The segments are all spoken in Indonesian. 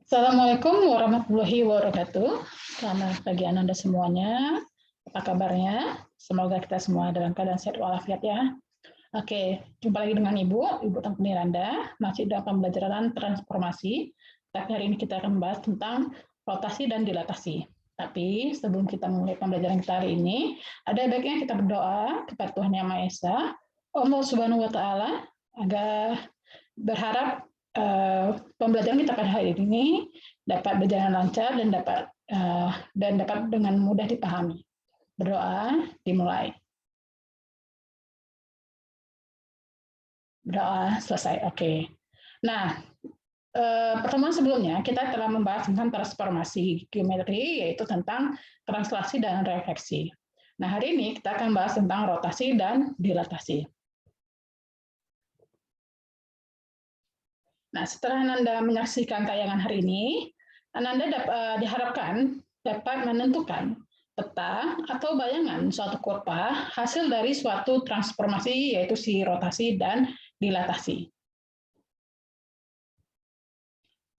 Assalamualaikum warahmatullahi wabarakatuh. Selamat pagi Anda semuanya. Apa kabarnya? Semoga kita semua dalam keadaan sehat walafiat ya. Oke, jumpa lagi dengan Ibu Tengku Niranda, masih dalam pembelajaran transformasi. Tapi hari ini kita akan membahas tentang rotasi dan dilatasi. Tapi sebelum kita mulai pembelajaran kita hari ini, ada baiknya kita berdoa kepada Tuhan Yang Maha Esa, Allah Subhanahu wa Ta'ala, agar berharap pembelajaran kita pada hari ini dapat berjalan lancar dan dapat dengan mudah dipahami. Berdoa dimulai. Berdoa selesai. Oke. Nah, pertemuan sebelumnya kita telah membahas tentang transformasi geometri, yaitu tentang translasi dan refleksi. Nah, hari ini kita akan bahas tentang rotasi dan dilatasi. Nah, setelah Anda menyaksikan tayangan hari ini, Anda diharapkan dapat menentukan peta atau bayangan suatu kurva hasil dari suatu transformasi, yaitu si rotasi dan dilatasi.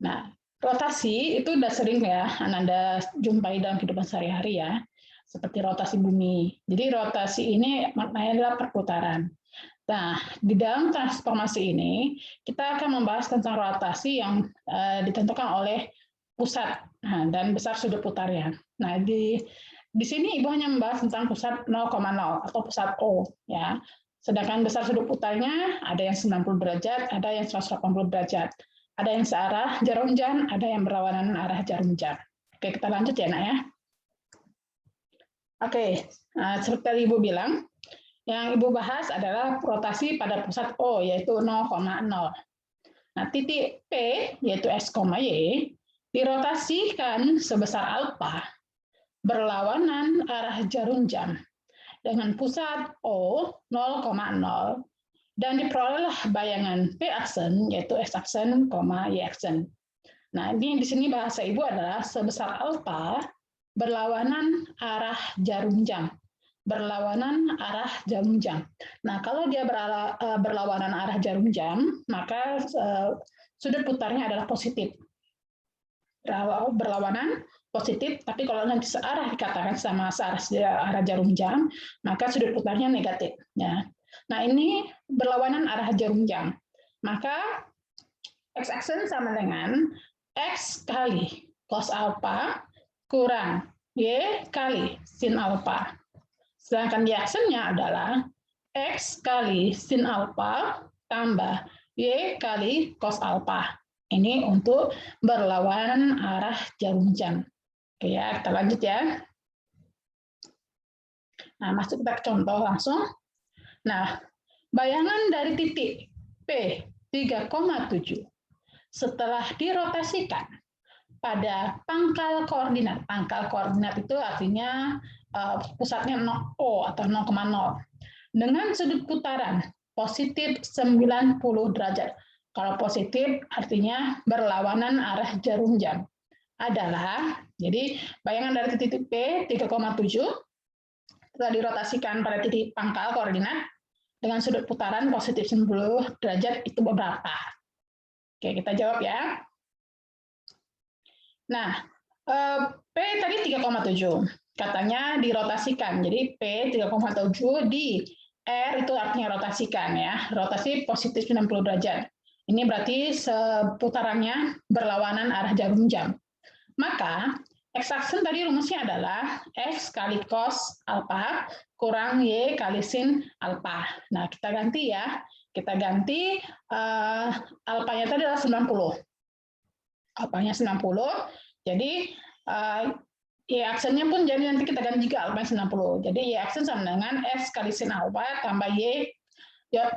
Nah, rotasi itu sudah sering ya Anda jumpai dalam kehidupan sehari-hari ya, seperti rotasi bumi. Jadi rotasi ini maknanya adalah perputaran. Nah, di dalam transformasi ini, kita akan membahas tentang rotasi yang ditentukan oleh pusat dan besar sudut putarnya. Nah, di sini Ibu hanya membahas tentang pusat 0,0 atau pusat O. Ya. Sedangkan besar sudut putarnya ada yang 90 derajat, ada yang 180 derajat. Ada yang searah jarum jam, ada yang berlawanan arah jarum jam. Oke, kita lanjut ya, Nak ya. Oke, seperti Ibu bilang, yang Ibu bahas adalah rotasi pada pusat O, yaitu 0,0. Nah, titik P, yaitu S, Y, dirotasikan sebesar alfa, berlawanan arah jarum jam, dengan pusat O 0,0, dan diperolehlah bayangan P aksen, yaitu X aksen, Y aksen. Nah, ini di sini bahasa Ibu adalah sebesar alfa, berlawanan arah jarum jam. Berlawanan arah jarum jam. Nah, kalau dia berlawanan arah jarum jam, maka sudut putarnya adalah positif. Berlawanan positif, tapi kalau nanti searah dikatakan sama arah jarum jam, maka sudut putarnya negatif. Ya. Nah, ini berlawanan arah jarum jam. Maka X aksen sama dengan X kali cos alpha kurang Y kali sin alpha. Sedangkan Y aksennya adalah X kali sin alpha tambah Y kali cos alpha. Ini untuk berlawanan arah jarum jam. Oke ya, kita lanjut ya. Nah, masuk kita ke contoh langsung. Nah, bayangan dari titik P 3,7 setelah dirotasikan pada pangkal koordinat. Pangkal koordinat itu artinya pusatnya O atau 0,0. Dengan sudut putaran positif 90 derajat. Kalau positif artinya berlawanan arah jarum jam. Adalah, jadi bayangan dari titik P 3,7 setelah dirotasikan pada titik pangkal koordinat dengan sudut putaran positif 90 derajat itu berapa? Oke, kita jawab ya. Nah, P tadi 3,7. Katanya dirotasikan. Jadi P 3,7 di R itu artinya rotasikan ya. Rotasi positif 90 derajat. Ini berarti seputarannya berlawanan arah jarum jam. Maka X aksen tadi rumusnya adalah X kali cos alpha kurang Y kali sin alpha. Nah, kita ganti ya. Kita ganti alpanya tadi adalah 90. Alpanya 90. Jadi Y aksennya pun jadi nanti kita ganti juga alpanya 90. Jadi Y aksen sama dengan X kali sin alpha tambah Y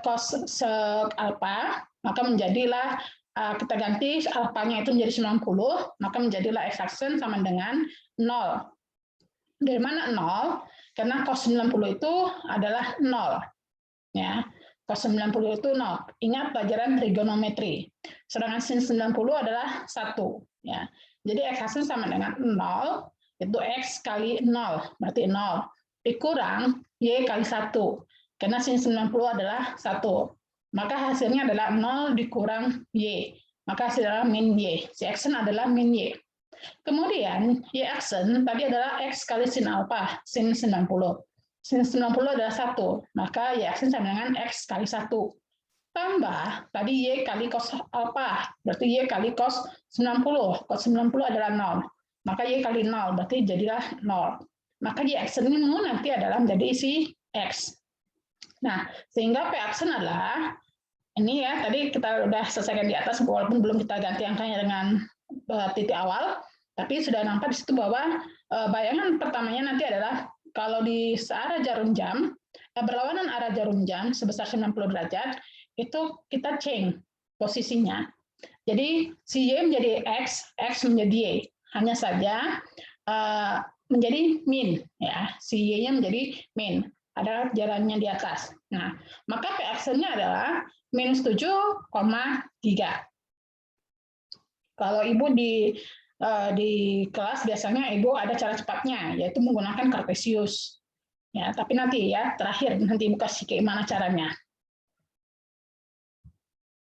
cos alpha, maka menjadilah kita ganti alfanya itu menjadi 90, maka menjadilah X aksen sama dengan 0. Dari mana 0? Karena cos 90 itu adalah 0. Ya. Cos 90 itu 0. Ingat pelajaran trigonometri. Sedangkan sin 90 adalah 1. Ya. Jadi X aksen sama dengan 0, itu X kali 0, berarti 0. Dikurang Y kali 1. Karena sin 90 adalah 1. Maka hasilnya adalah 0 dikurang Y. maka hasil adalah min Y. Si aksen adalah min Y. Kemudian, Y aksen tadi adalah X kali sin alfa, sin 90. Sin 90 adalah 1, maka Y aksen sama dengan X kali 1. Tambah, tadi Y kali cos alfa, berarti Y kali cos 90. Cos 90 adalah 0. Maka Y kali 0, berarti jadilah 0. Maka Y aksenmu nanti adalah menjadi isi X. Nah, sehingga P aksen adalah, ini ya, tadi kita sudah selesaikan di atas, walaupun belum kita ganti angkanya dengan titik awal, tapi sudah nampak di situ bahwa bayangan pertamanya nanti adalah kalau di searah jarum jam, berlawanan arah jarum jam sebesar 90 derajat, itu kita change posisinya. Jadi si Y menjadi X, X menjadi Y. Hanya saja menjadi min, ya, si Y-nya menjadi min, adalah jalannya di atas. Nah, maka P aksennya adalah minus 7,3. Kalau Ibu di kelas biasanya Ibu ada cara cepatnya, yaitu menggunakan Cartesius. Ya, tapi nanti ya, terakhir nanti Ibu kasih gimana caranya.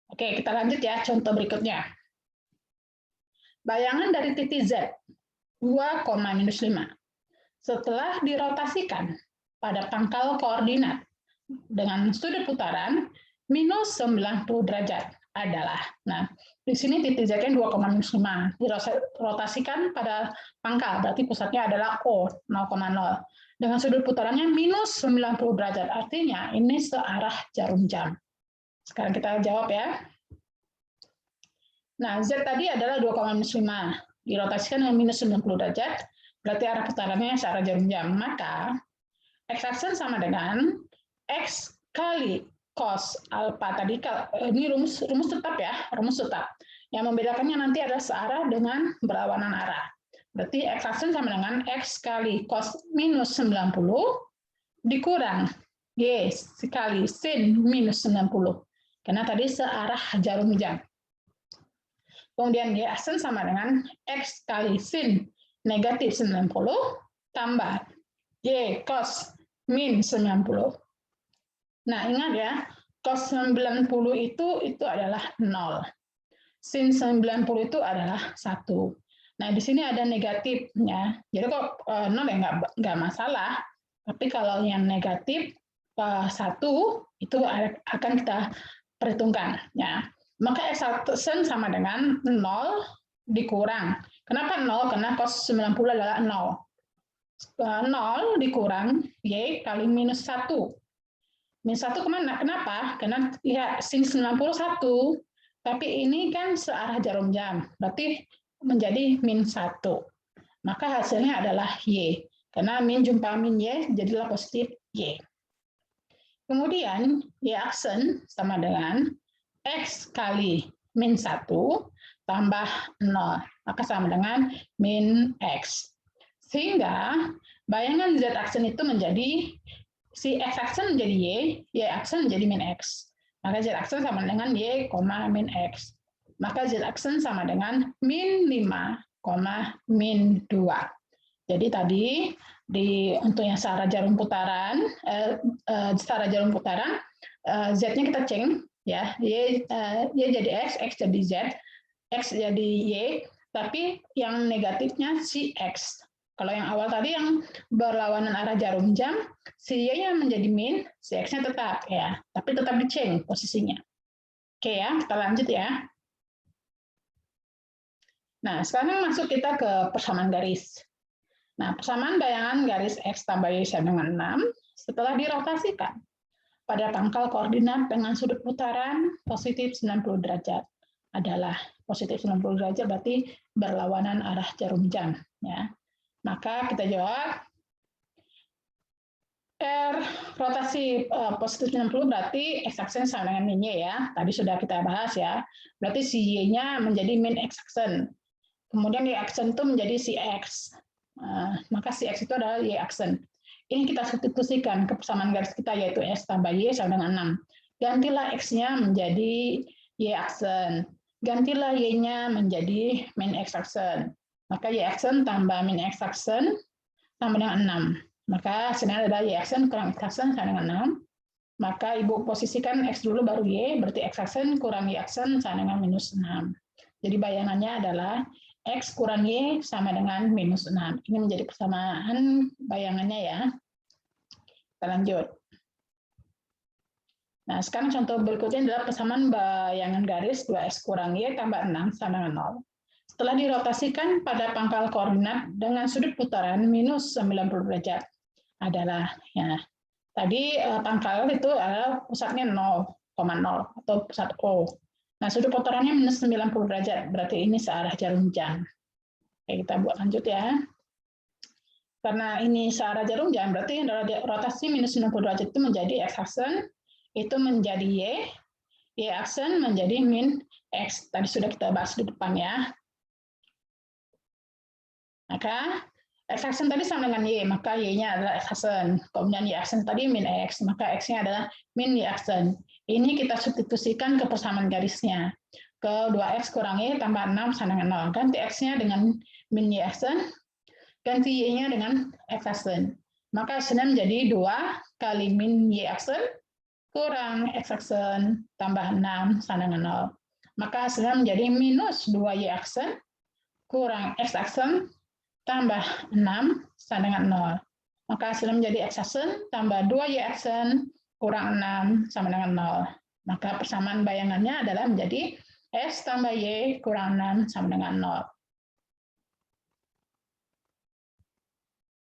Oke, kita lanjut ya, contoh berikutnya. Bayangan dari titik Z, 2,-5. Setelah dirotasikan pada pangkal koordinat dengan sudut putaran minus 90 derajat adalah, nah, di sini titik Z-nya 2,-5, dirotasikan pada pangkal, berarti pusatnya adalah O, 0,0. Dengan sudut putarannya minus 90 derajat, artinya ini searah jarum jam. Sekarang kita jawab ya. Nah, Z tadi adalah 2,-5, dirotasikan dengan minus 90 derajat, berarti arah putarannya searah jarum jam. Maka, X aksen sama dengan X kali cos alfa tadi, ini rumus tetap ya, rumus tetap. Yang membedakannya nanti adalah searah dengan berlawanan arah. Berarti X aksen sama dengan X kali cos minus 90 dikurang Y sekali sin minus 90. Karena tadi searah jarum jam. Kemudian Y aksen sama dengan X kali sin negatif 90 tambah Y cos min 90. Nah, ingat ya, cos 90 itu adalah 0. Sin 90 itu adalah 1. Nah, di sini ada negatifnya. Jadi kok 0 ya nggak masalah. Tapi kalau yang negatif 1 itu akan kita perhitungkan. Ya. Maka X aksen sama dengan 0 dikurang. Kenapa 0? Karena cos 90 adalah 0. 0 dikurang Y kali minus 1. Minus 1 kemana? Kenapa? Karena ya, sin 91, tapi ini kan searah jarum jam, berarti menjadi min 1. Maka hasilnya adalah Y. Karena min jumpa min Y, jadilah positif Y. Kemudian, Y aksen sama dengan X kali min 1 tambah 0. Maka sama dengan min X. Sehingga bayangan Z aksen itu menjadi, si X aksen menjadi Y aksen menjadi min X. Maka Z aksen sama dengan Y, min X. Maka Z aksen sama dengan min 5, min 2. Jadi tadi untuk yang searah jarum putaran, Z-nya kita change, ya, Y jadi X jadi Z, X jadi Y, tapi yang negatifnya si X. Kalau yang awal tadi yang berlawanan arah jarum jam, si Y-nya menjadi min, si X-nya tetap ya, tapi tetap di-change posisinya. Oke ya, kita lanjut ya. Nah, sekarang masuk kita ke persamaan garis. Nah, persamaan bayangan garis X tambah Y sama dengan 6 setelah dirotasikan pada pangkal koordinat dengan sudut putaran positif 90 derajat adalah positif 90 derajat berarti berlawanan arah jarum jam ya. Maka kita jawab R rotasi positif 90 berarti X aksen sama dengan min Y ya. Tadi sudah kita bahas ya. Berarti si Y-nya menjadi min X aksen. Kemudian Y aksen itu menjadi si X. Maka si X itu adalah Y aksen. Ini kita substitusikan ke persamaan garis kita yaitu S tambah Y sama dengan 6. Gantilah X-nya menjadi Y aksen. Gantilah Y-nya menjadi min X aksen. Maka Y aksen tambah min X aksen sama dengan 6. Maka hasilnya adalah Y aksen kurang X aksen sama dengan 6. Maka Ibu posisikan X dulu baru Y, berarti X aksen kurang Y aksen sama dengan minus 6. Jadi bayangannya adalah X kurang Y sama dengan minus 6. Ini menjadi persamaan bayangannya ya. Kita lanjut. Nah, sekarang contoh berikutnya adalah persamaan bayangan garis 2X kurang Y tambah 6 sama dengan 0. Setelah dirotasikan pada pangkal koordinat dengan sudut putaran minus 90 derajat adalah, ya, tadi pangkal itu adalah pusatnya 0,0 atau pusat O. Nah, sudut putarannya minus 90 derajat, berarti ini searah jarum jam. Oke, kita buat lanjut ya. Karena ini searah jarum jam, berarti rotasi minus 90 derajat itu menjadi x-aksen, itu menjadi y aksen menjadi min x. Tadi sudah kita bahas di depan ya. Maka x-aksen tadi sama dengan y, maka y-nya adalah x-aksen. Kemudian y-aksen tadi min x, maka x-nya adalah min y-aksen. Ini kita substitusikan ke persamaan garisnya. Ke 2x kurang y tambah 6 sama dengan 0. Ganti x-nya dengan min y-aksen, ganti y-nya dengan x-aksen. Maka aksennya menjadi 2 kali min y-aksen kurang x-aksen tambah 6 sama dengan 0. Maka hasilnya menjadi minus 2y aksen kurang x-aksen tambah 6 sama dengan 0. Maka hasilnya menjadi x-aksen tambah 2y aksen kurang 6 sama dengan 0. Maka persamaan bayangannya adalah menjadi x tambah y kurang 6 sama dengan 0.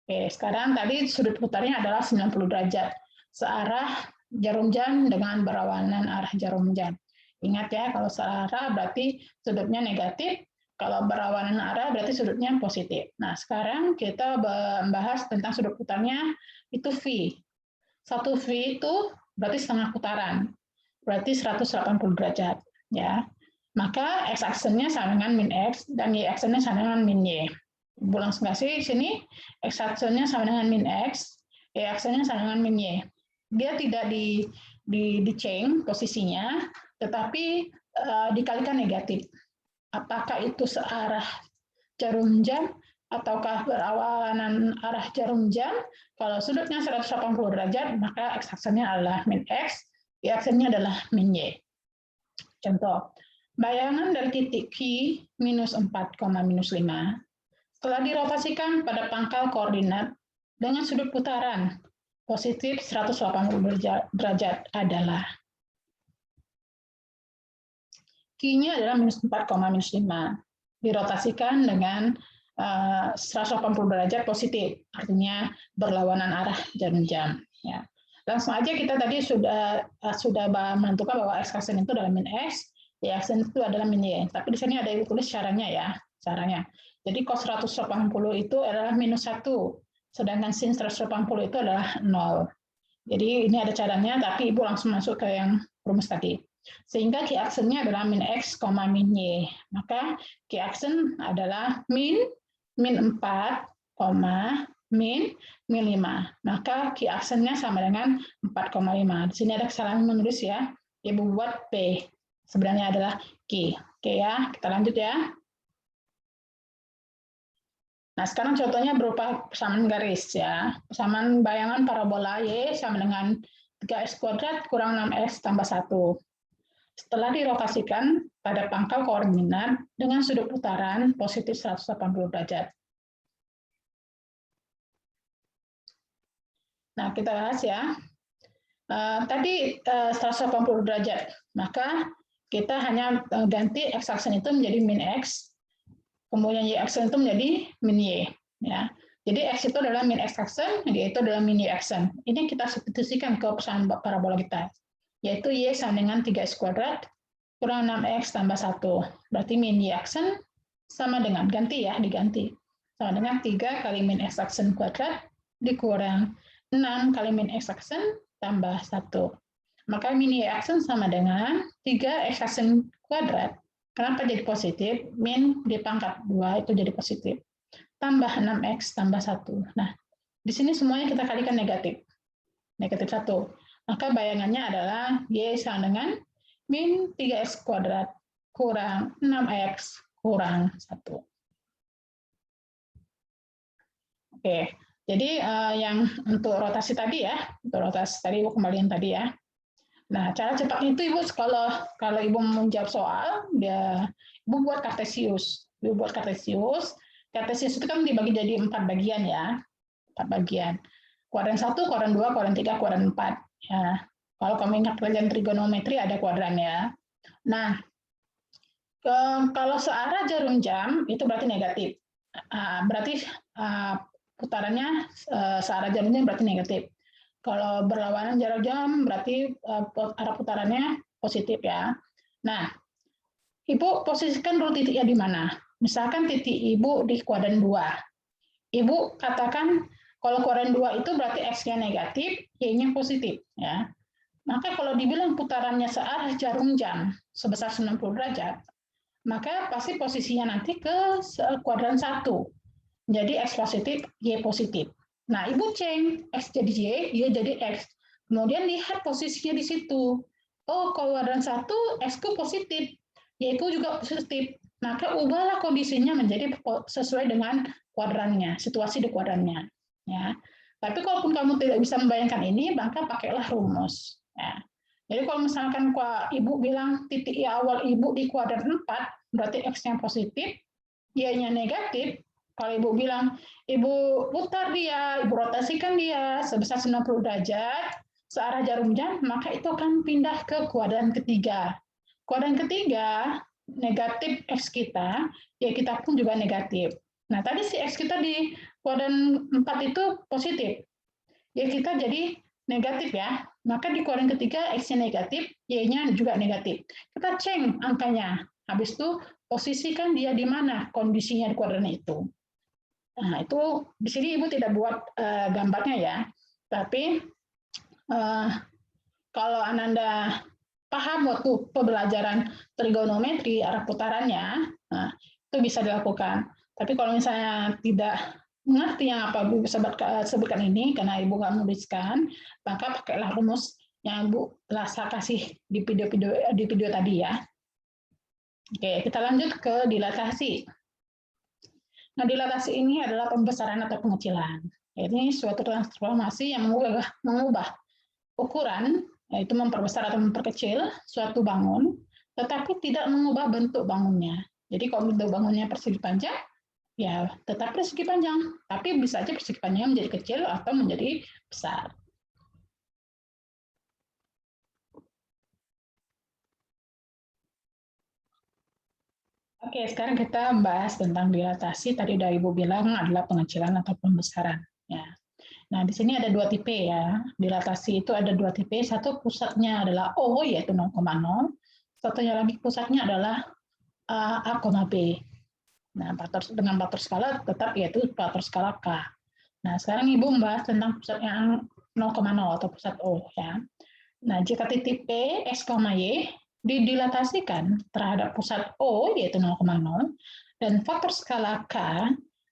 Oke, sekarang tadi sudut putarnya adalah 90 derajat. Searah jarum jam dengan berlawanan arah jarum jam. Ingat ya, kalau searah berarti sudutnya negatif, kalau berlawanan arah berarti sudutnya positif. Nah, sekarang kita membahas tentang sudut putarnya itu V. Satu V itu berarti setengah putaran, berarti 180 derajat. Ya. Maka x-aksennya sama dengan min x dan y-aksennya sama dengan min y. Bulang nggak sih sini? X-aksennya sama dengan min x, y-aksennya sama dengan min y. Dia tidak di change posisinya, tetapi dikalikan negatif. Apakah itu searah jarum jam ataukah berlawanan arah jarum jam? Kalau sudutnya 180 derajat, maka x-aksennya adalah min x, y-aksennya adalah min y. Contoh, bayangan dari titik Q minus 4, minus 5. Setelah dirotasikan pada pangkal koordinat dengan sudut putaran positif 180 derajat adalah Q-nya adalah minus 4, minus 5. Dirotasikan dengan 180 derajat positif, artinya berlawanan arah jarum jam. Ya. Langsung aja kita tadi sudah menentukan bahwa x-aksen itu adalah min x, y-aksen itu adalah min y. Tapi di sini ada ditulis caranya ya, caranya. Jadi cos 180 itu adalah minus 1. Sedangkan sin 180 itu adalah 0. Jadi ini ada caranya, tapi Ibu langsung masuk ke yang rumus tadi. Sehingga Q-aksennya adalah min X, min Y. Maka Q-aksen adalah min 4, min 5. Maka Q-aksennya sama dengan 4,5. Di sini ada kesalahan menulis ya. Ibu buat P. Sebenarnya adalah Q. Oke ya, kita lanjut ya. Nah, sekarang contohnya berupa persamaan garis ya. Persamaan bayangan parabola Y sama dengan 3x kuadrat kurang 6x tambah 1. Setelah dirotasikan pada pangkal koordinat dengan sudut putaran positif 180 derajat. Nah, kita bahas ya. Tadi 180 derajat, maka kita hanya ganti x-aksen itu menjadi min x, kemudian y-aksen itu menjadi min y. Ya. Jadi x itu adalah min x-aksen, y itu adalah min y-aksen. Ini kita substitusikan ke persamaan parabola kita, yaitu y sama dengan 3x kuadrat kurang 6x tambah 1. Berarti min y-aksen sama dengan, ganti ya, diganti. Sama dengan 3 kali min x-aksen kuadrat dikurang 6 kali min x-aksen tambah 1. Maka min y-aksen sama dengan 3 x-aksen kuadrat. Kenapa jadi positif? Min di pangkat 2 itu jadi positif. Tambah 6x tambah 1. Nah, di sini semuanya kita kalikan negatif. Negatif 1. Maka bayangannya adalah y sama dengan min 3x kuadrat kurang 6x kurang 1. Oke, jadi yang untuk rotasi tadi ya, untuk rotasi tadi kembaliin tadi ya. Nah, cara cepatnya itu Ibu kalau Ibu menjawab soal, Ibu buat Kartesius. Ibu buat Kartesius. Kartesius itu kan dibagi jadi 4 bagian ya. 4 bagian. Kuadran 1, kuadran 2, kuadran 3, kuadran 4. Ya. Kalau kamu ingat pelajaran trigonometri ada kuadran ya. Nah, kalau searah jarum jam itu berarti negatif. Berarti putarannya searah jarum jam berarti negatif. Kalau berlawanan jarum jam berarti arah putarannya positif ya. Nah, Ibu posisikan dulu titiknya di mana. Misalkan titik Ibu di kuadran 2. Ibu katakan kalau kuadran 2 itu berarti X-nya negatif, Y-nya positif ya. Maka kalau dibilang putarannya searah jarum jam sebesar 90 derajat, maka pasti posisinya nanti ke kuadran 1. Jadi X positif, Y positif. Nah, Ibu ceng, X jadi Y jadi X. Kemudian lihat posisinya di situ. Oh, kuadran 1, X-ku positif, Y-ku juga positif. Maka ubahlah kondisinya menjadi sesuai dengan kuadrannya, situasi di kuadrannya. Ya. Tapi kalaupun kamu tidak bisa membayangkan ini, maka pakailah rumus. Ya. Jadi kalau misalkan Ibu bilang titik awal Ibu di kuadran 4, berarti X-nya positif, Y-nya negatif. Kalau Ibu bilang, Ibu putar dia, Ibu rotasikan dia sebesar 90 derajat, searah jarum jam, maka itu akan pindah ke kuadran ketiga. Kuadran ketiga, negatif X kita, Y kita pun juga negatif. Nah, tadi si X kita di kuadran 4 itu positif. Y kita jadi negatif ya. Maka di kuadran ketiga X-nya negatif, Y-nya juga negatif. Kita ceng angkanya. Habis itu posisikan dia di mana kondisinya di kuadran itu. Nah, itu di sini Ibu tidak buat gambarnya ya. Tapi kalau Ananda paham waktu pembelajaran trigonometri arah putarannya, nah, itu bisa dilakukan. Tapi kalau misalnya tidak mengerti yang apa Ibu sebutkan ini karena Ibu nggak menuliskan, maka pakailah rumus yang Ibu saya kasih di video tadi ya. Oke, kita lanjut ke dilatasi. Nah, dilatasi ini adalah pembesaran atau pengecilan. Ini suatu transformasi yang mengubah ukuran, yaitu memperbesar atau memperkecil suatu bangun, tetapi tidak mengubah bentuk bangunnya. Jadi kalau bentuk bangunnya persegi panjang, ya tetap persegi panjang, tapi bisa aja persegi panjang menjadi kecil atau menjadi besar. Oke, sekarang kita bahas tentang dilatasi. Tadi udah Ibu bilang adalah pengecilan atau pembesaran. Ya. Nah, di sini ada 2 tipe ya. Dilatasi itu ada 2 tipe. Satu pusatnya adalah O, yaitu 0,0. Satunya lagi pusatnya adalah A, B. Nah, dengan faktor skala tetap yaitu faktor skala K. Nah, sekarang Ibu membahas tentang pusat yang 0,0 atau pusat O. Ya. Nah, jika titik P, X, Y didilatasikan terhadap pusat O, yaitu 0,0, dan faktor skala K,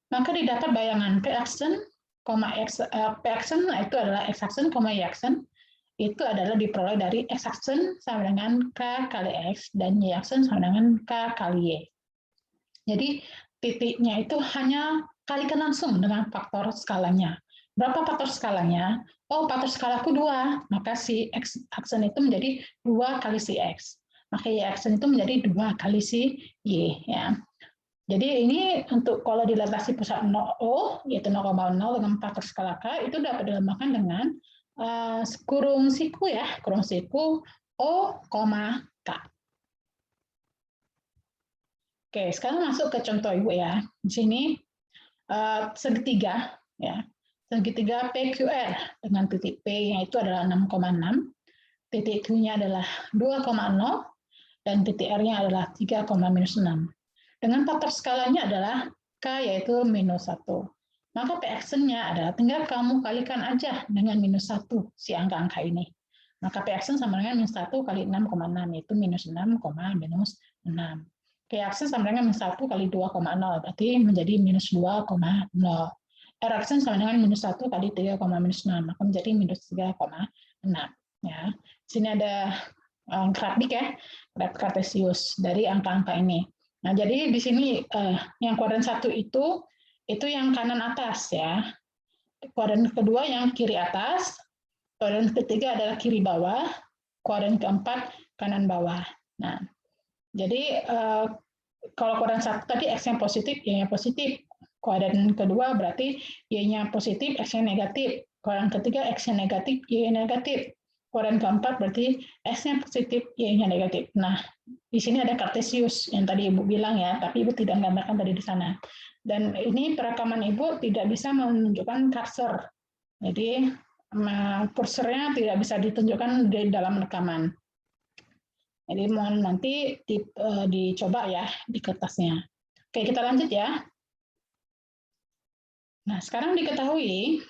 maka didapat bayangan P aksen, P aksen itu adalah X aksen, Y aksen, itu adalah diperoleh dari X aksen sama dengan K kali X, dan Y aksen sama dengan K kali Y. Jadi titiknya itu hanya kalikan langsung dengan faktor skalanya. Berapa faktor skalanya? Oh, faktor skalaku 2, maka si X aksen itu menjadi 2 kali si X. Maka Y aksen itu menjadi 2 kali si Y. Ya. Jadi ini untuk kalau dilatasi pusat O, yaitu 0,0 dengan faktor skala K, itu dapat dilambangkan dengan kurung siku ya, kurung siku O, K. Oke, sekarang masuk ke contoh Ibu ya. Di sini segitiga ya. Segitiga PQR dengan titik P-nya itu adalah 6,6, titik Q-nya adalah 2,0 dan titik R-nya adalah 3,-6. Dengan faktor skalanya adalah K yaitu -1. Maka P aksennya adalah tinggal kamu kalikan aja dengan -1 si angka-angka ini. Maka P aksen sama dengan -1 kali 6,6 yaitu -6, P aksen sama dengan -1 kali 2,0 berarti menjadi -2,0. R aksen sama dengan -1 kali 3,-6 maka menjadi -3,6 ya. Di sini ada grafik ya, grafik Kartesius dari angka-angka ini. Nah, jadi di sini yang kuadran 1 itu yang kanan atas ya. Kuadran kedua yang kiri atas, kuadran ketiga adalah kiri bawah, kuadran keempat kanan bawah. Nah, jadi kalau kuadran 1 tadi X-nya positif, Y-nya positif. Kuadran kedua berarti Y-nya positif, X-nya negatif. Kuadran ketiga X-nya negatif, Y-nya negatif. Kuadran keempat berarti X-nya positif, Y-nya negatif. Nah, di sini ada Cartesius yang tadi Ibu bilang ya, tapi Ibu tidak gambarkan tadi di sana. Dan ini perekaman Ibu tidak bisa menunjukkan cursor. Jadi kursornya tidak bisa ditunjukkan di dalam rekaman. Jadi mohon nanti dicoba ya di kertasnya. Oke, kita lanjut ya. Nah, sekarang diketahui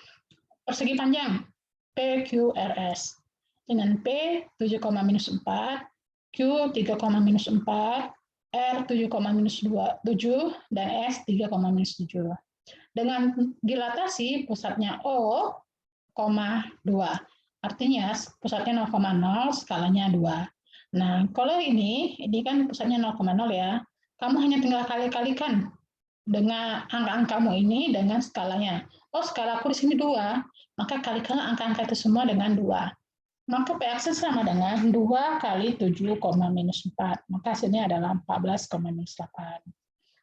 persegi panjang PQRS dengan P 7, -4, Q 3, -4, R 7, dan S 3, -7. Dengan dilatasi pusatnya O, 2. Artinya pusatnya 0,0, skalanya 2. Nah, kalau ini kan pusatnya 0,0 ya. Kamu hanya tinggal kali-kalikan dengan angka-angkamu ini dengan skalanya. Oh, skalaku di sini 2, maka kalikanlah angka-angka itu semua dengan 2. Maka P-aksen sama dengan 2 kali 7, -4. Maka hasilnya adalah 14, -8.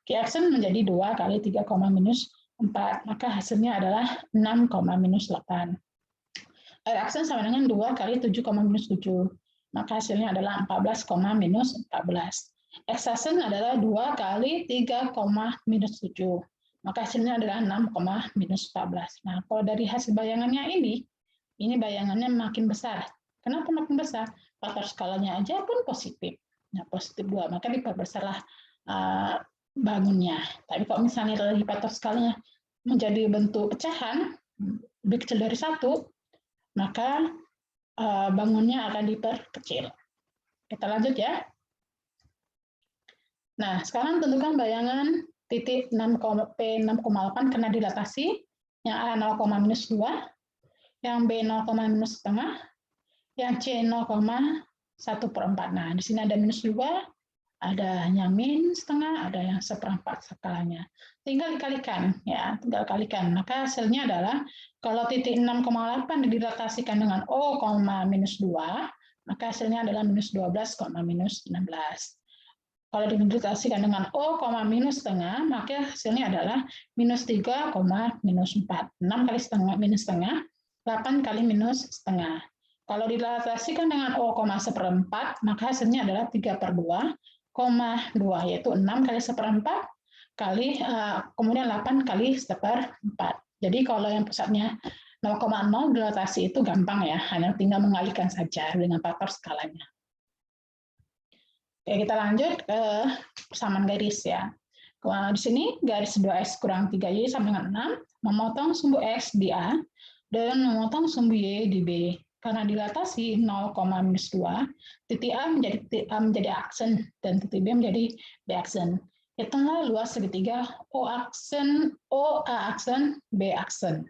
Q-aksen menjadi 2 kali 3, -4. Maka hasilnya adalah 6, -8. R-aksen sama dengan 2 kali 7, -7. Maka hasilnya adalah 14, -14. X-aksen adalah 2 kali 3, -7. Maka hasilnya adalah 6, -14. Nah, kalau dari hasil bayangannya ini bayangannya makin besar. Kenapa makin besar? Faktor skalanya aja pun positif. Nah, positif 2, maka diperbesarlah bangunnya. Tapi kalau misalnya dari faktor skalanya menjadi bentuk pecahan, lebih kecil dari 1, maka bangunnya akan diperkecil. Kita lanjut ya. Nah, sekarang tentukan bayangan titik P6,8 karena dilatasi, yang A 0,-2, yang B 0,-setengah, yang C 0,1/4. Nah, di sini ada -2, ada yang min setengah, ada yang 1/4 skalanya. Tinggal dikalikan, ya, tinggal kalikan. Maka hasilnya adalah kalau titik 6,8 dilatasikan dengan O, -2, maka hasilnya adalah -12, -16. Kalau dilatasikan dengan O, -setengah, maka hasilnya adalah -3, -4. 6 kali setengah minus setengah, 8 kali minus setengah. Kalau dilatasikan dengan O, 1/4, maka hasilnya adalah 3/2, 2, yaitu 6 kali 1/4 kali kemudian 8 kali 1/4. Jadi kalau yang pusatnya 0,0 dilatasi itu gampang ya, hanya tinggal mengalihkan saja dengan faktor skalanya. Oke, kita lanjut ke persamaan garis ya. Di sini garis 2x kurang 3y sama dengan 6, memotong sumbu x di A dan memotong sumbu y di B. Karena dilatasi 0,-2, titik A menjadi aksen dan titik B menjadi B aksen. Hitunglah luas segitiga OA aksen, B aksen.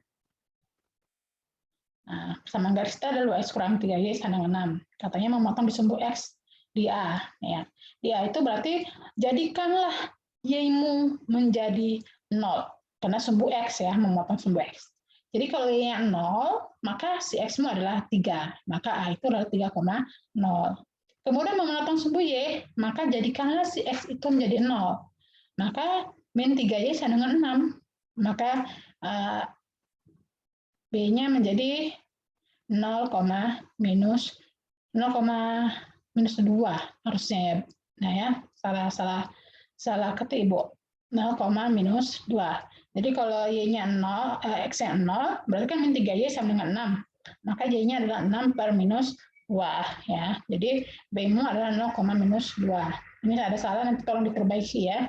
Nah, persamaan garis kita adalah 2x kurang 3y sama dengan 6. Katanya memotong di sumbu x di A. Ya. Di A itu berarti jadikanlah y-mu menjadi 0. Karena sumbu x ya, memotong sumbu x. Jadi kalau y-nya 0, maka si x-mu adalah 3. Maka A itu adalah 3,0. Kemudian memotong sumbu y, maka jadikanlah si x itu menjadi 0. Maka min 3y sama dengan 6. Maka B-nya menjadi 0, -2 harusnya ya. Nah ya, salah ketik Ibu. 0,-2. Jadi kalau y-nya 0, x-nya 0, berarti kan min 3y sama dengan 6. Maka y-nya adalah 6/-2 ya. Jadi B-mu adalah 0,-2. Ini ada salah, nanti tolong diperbaiki ya.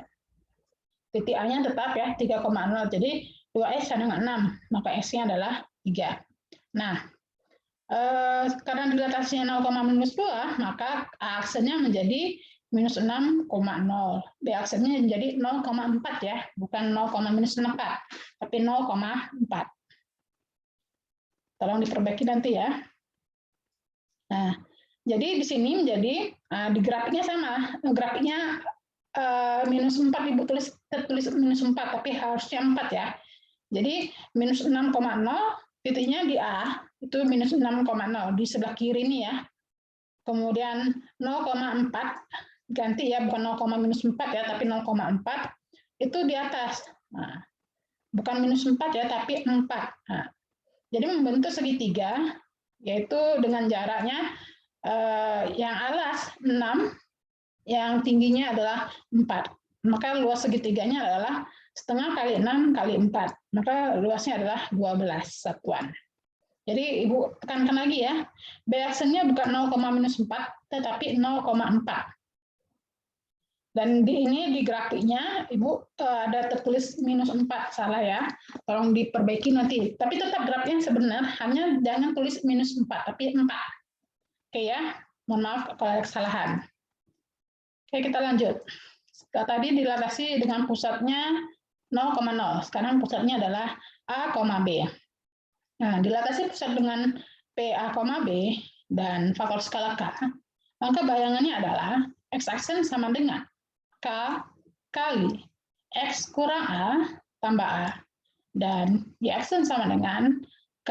Titik A-nya tetap ya 3,0. Jadi 2x sama dengan 6, maka x-nya adalah 3. Nah, karena dilatasinya 0,-2, maka A aksennya menjadi -6,0. B aksennya menjadi 0,4 ya, bukan 0,-4, tapi 0,4. Tolong diperbaiki nanti ya. Nah, jadi di sini menjadi di grafiknya sama. Grafiknya -4 Ibu tulis -4, tapi harusnya 4 ya. Jadi -6,0 titiknya di A itu -6,0 di sebelah kiri ini ya. kemudian 0,4 ganti ya, bukan 0,-4 ya, tapi 0,4 itu di atas. Nah, bukan -4 ya, tapi 4. Nah, jadi membentuk segitiga, yaitu dengan jaraknya yang alas 6, yang tingginya adalah 4. Maka luas segitiganya adalah setengah kali 6 kali 4. Maka luasnya adalah 12 satuan. Jadi Ibu tekankan lagi ya, B aksennya bukan 0,-4, tetapi 0,4. Dan ini di grafiknya, Ibu ada tertulis -4, salah ya. Tolong diperbaiki nanti. Tapi tetap grafiknya sebenar, hanya jangan tulis -4, tapi 4. Oke ya, mohon maaf kalau ada kesalahan. Oke, kita lanjut. Tadi dilatasi dengan pusatnya 0,0. Sekarang pusatnya adalah A, B. Nah, dilatasi pusat dengan P, A, B, dan faktor skala K, maka bayangannya adalah X aksen sama dengan K kali X kurang A tambah A, dan Y aksen sama dengan K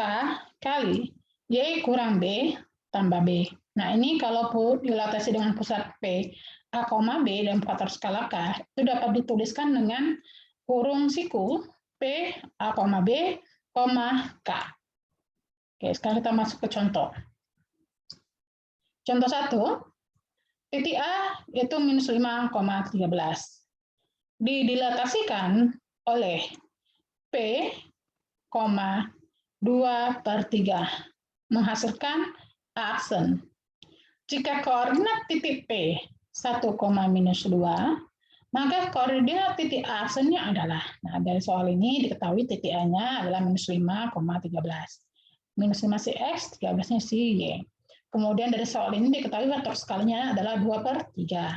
kali Y kurang B tambah B. Nah, ini kalau dilatasi dengan pusat P, A, B, dan faktor skala K, itu dapat dituliskan dengan kurung siku P, A, B, K. Oke, sekarang kita masuk ke contoh. Contoh 1, titik A yaitu -5,13. Dilatasikan oleh P, 2/3, menghasilkan A aksen. Jika koordinat titik P 1, -2, maka koordinat titik A aksennya adalah, nah dari soal ini diketahui titik A-nya adalah -5,13. -5 si X, 13-nya si Y. Kemudian dari soal ini diketahui faktor skalanya adalah 2/3.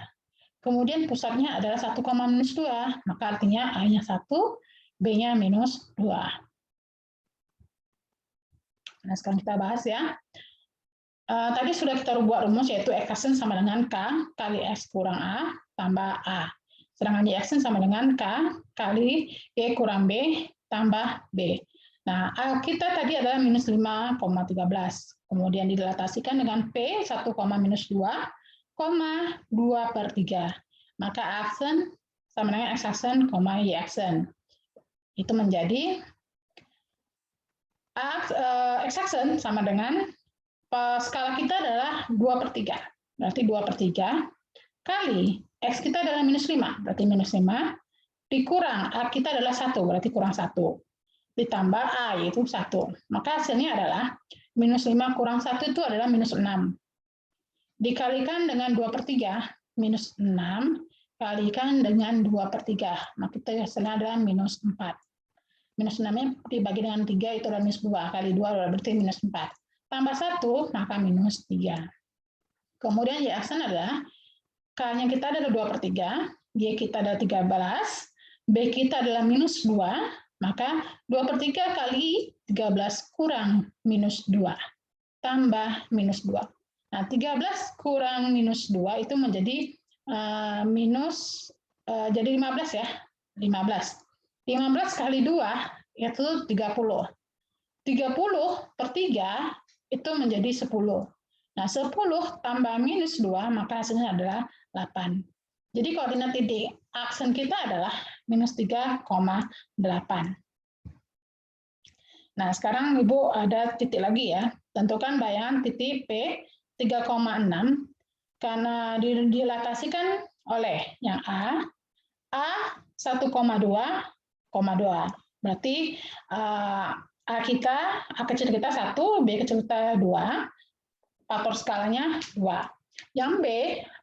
Kemudian pusatnya adalah 1,-2, maka artinya A-nya 1, B-nya -2. Nah, sekarang kita bahas ya. Tadi sudah kita buat rumus, yaitu X aksen sama dengan K kali X kurang A tambah A. Sedangkan Y aksen sama dengan K kali Y kurang B tambah B. Nah, A kita tadi adalah -5,13. Kemudian dilatasikan dengan P 1,-2,2/3. Maka A aksen sama dengan X aksen, Y aksen. Itu menjadi X aksen sama dengan skala kita adalah 2/3. Berarti 2/3 kali X kita adalah -5, berarti -5, dikurang A kita adalah 1, berarti kurang 1. Ditambah A, yaitu 1. Maka hasilnya adalah -5 kurang 1 itu adalah -6. Dikalikan dengan 2/3, -6 kalikan dengan 2/3, maka itu hasilnya adalah -4. -6-nya dibagi dengan 3 itu adalah -2, kali 2 berarti -4. Tambah 1, maka -3. Kemudian Y aksen adalah K-nya kita adalah 2/3, Y kita adalah 13, B kita adalah -2, maka 2/3 kali 13 kurang -2, tambah -2. Nah, 13 kurang -2 itu menjadi jadi 15 ya, 15. 15 kali 2 itu 30. 30/3 itu menjadi 10. Nah, 10 tambah -2, maka hasilnya adalah 8. Jadi koordinat titik aksen kita adalah -3,8. Nah, sekarang Ibu ada titik lagi ya. Tentukan bayangan titik P 3,6 karena dilatasikan oleh yang A 1,2,2. Berarti A kecil kita 1, B kecil kita 2, faktor skalanya 2. Yang B,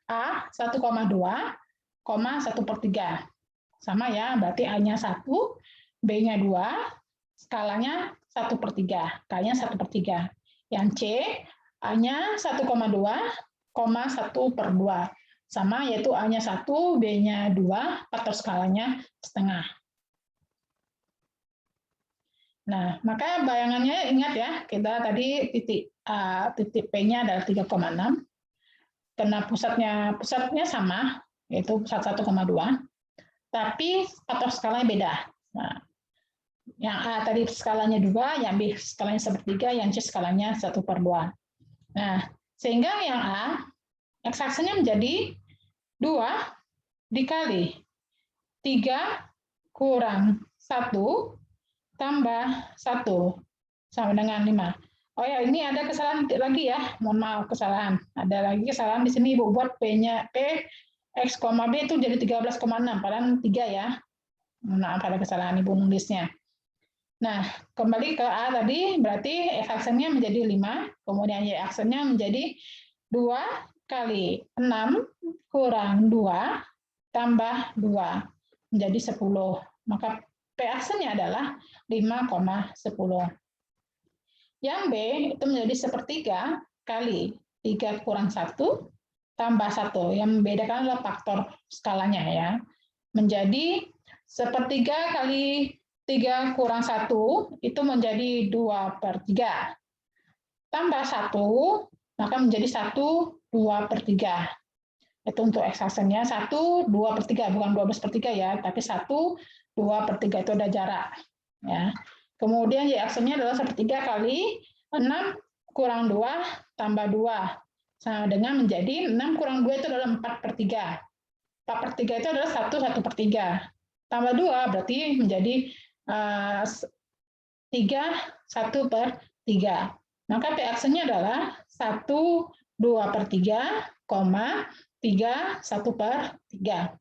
A 1,2,1/3. Sama ya, berarti A-nya 1, B-nya 2, skalanya 1/3, K-nya 1/3. Yang C, A-nya 1,2,1/2. Sama, yaitu A-nya 1, B-nya 2, faktor skalanya setengah. Nah, maka bayangannya ingat ya, kita tadi titik P-nya adalah 3,6. Karena pusatnya sama, yaitu pusat 1,2, tapi faktor skalanya beda. Nah, yang A tadi skalanya 2, yang B skalanya 1/3, yang C skalanya 1/2. Nah, Sehingga yang A, X-aksesnya menjadi 2 dikali 3 kurang 1 tambah 1 sama dengan 5. Oh ya, ini ada kesalahan lagi ya. Mohon maaf, kesalahan. Ada lagi kesalahan di sini, Ibu buat P-nya P X, B itu jadi 13,6, padahal 3 ya. Mohon maaf, ada kesalahan Ibu nulisnya. Nah, kembali ke A tadi, berarti X-aksennya menjadi 5, kemudian Y-aksennya menjadi 2 kali 6 kurang 2 tambah 2, menjadi 10. Maka P-aksennya adalah 5,10. Yang B itu menjadi 1/3 kali 3 kurang 1 tambah 1. Yang membedakan adalah faktor skalanya ya. Menjadi 1/3 kali 3 kurang 1 itu menjadi 2/3. Tambah 1, maka menjadi 1 2/3. Itu untuk X-aksennya 1 2/3, bukan 12/3 ya, tapi 1 2/3 itu ada jarak. Ya. Kemudian Y-aksennya adalah 1/3 kali 6 kurang 2 tambah 2. Sama dengan menjadi 6 kurang 2 itu adalah 4/3. 4/3 itu adalah 1/3. Tambah 2 berarti menjadi 3 1/3. Maka P-aksennya adalah 1 2/3, 3 1/3.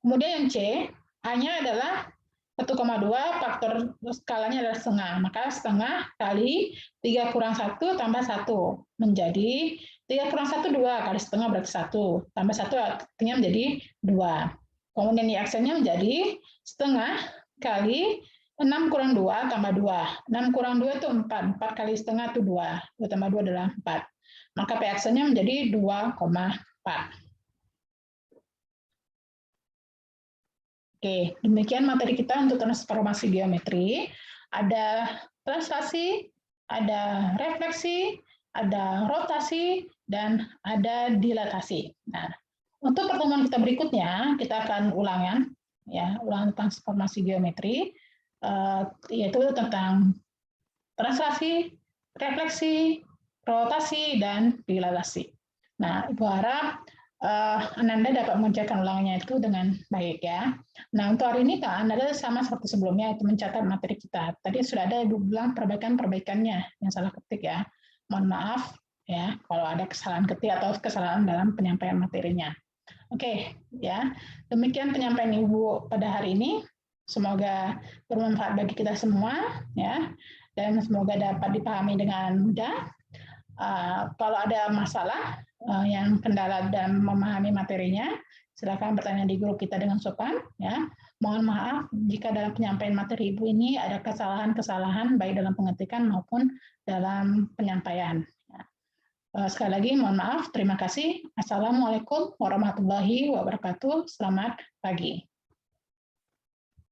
Kemudian yang C, A-nya adalah 1,2, faktor skalanya adalah setengah. Maka setengah kali 3 kurang 1 tambah 1. Menjadi 3 kurang 1, 2. Kali setengah berarti 1. Tambah 1 artinya menjadi 2. Kemudian Y-aksennya menjadi setengah kali 6 kurang 2 tambah 2. 6 kurang 2 itu 4. 4 kali setengah itu 2. 2 tambah 2 adalah 4. Maka P-aksennya menjadi 2,4. Oke, demikian materi kita untuk transformasi geometri. Ada translasi, ada refleksi, ada rotasi, dan ada dilatasi. Nah, untuk pertemuan kita berikutnya, kita akan ulangan, ya, ulangan transformasi geometri, yaitu tentang translasi, refleksi, rotasi, dan dilatasi. Nah, Ibu harap Ananda dapat mengerjakan ulangannya itu dengan baik ya. Nah, untuk hari ini Kak Ananda sama seperti sebelumnya, itu mencatat materi kita. Tadi sudah ada Ibu bilang perbaikan-perbaikannya yang salah ketik ya. Mohon maaf ya kalau ada kesalahan ketik atau kesalahan dalam penyampaian materinya. Oke, ya. Demikian penyampaian Ibu pada hari ini. Semoga bermanfaat bagi kita semua ya. Dan semoga dapat dipahami dengan mudah. Kalau ada masalah yang kendala dalam memahami materinya, silakan bertanya di grup kita dengan sopan. Ya, mohon maaf jika dalam penyampaian materi Ibu ini ada kesalahan-kesalahan baik dalam pengetikan maupun dalam penyampaian. Sekali lagi mohon maaf. Terima kasih. Assalamualaikum warahmatullahi wabarakatuh. Selamat pagi.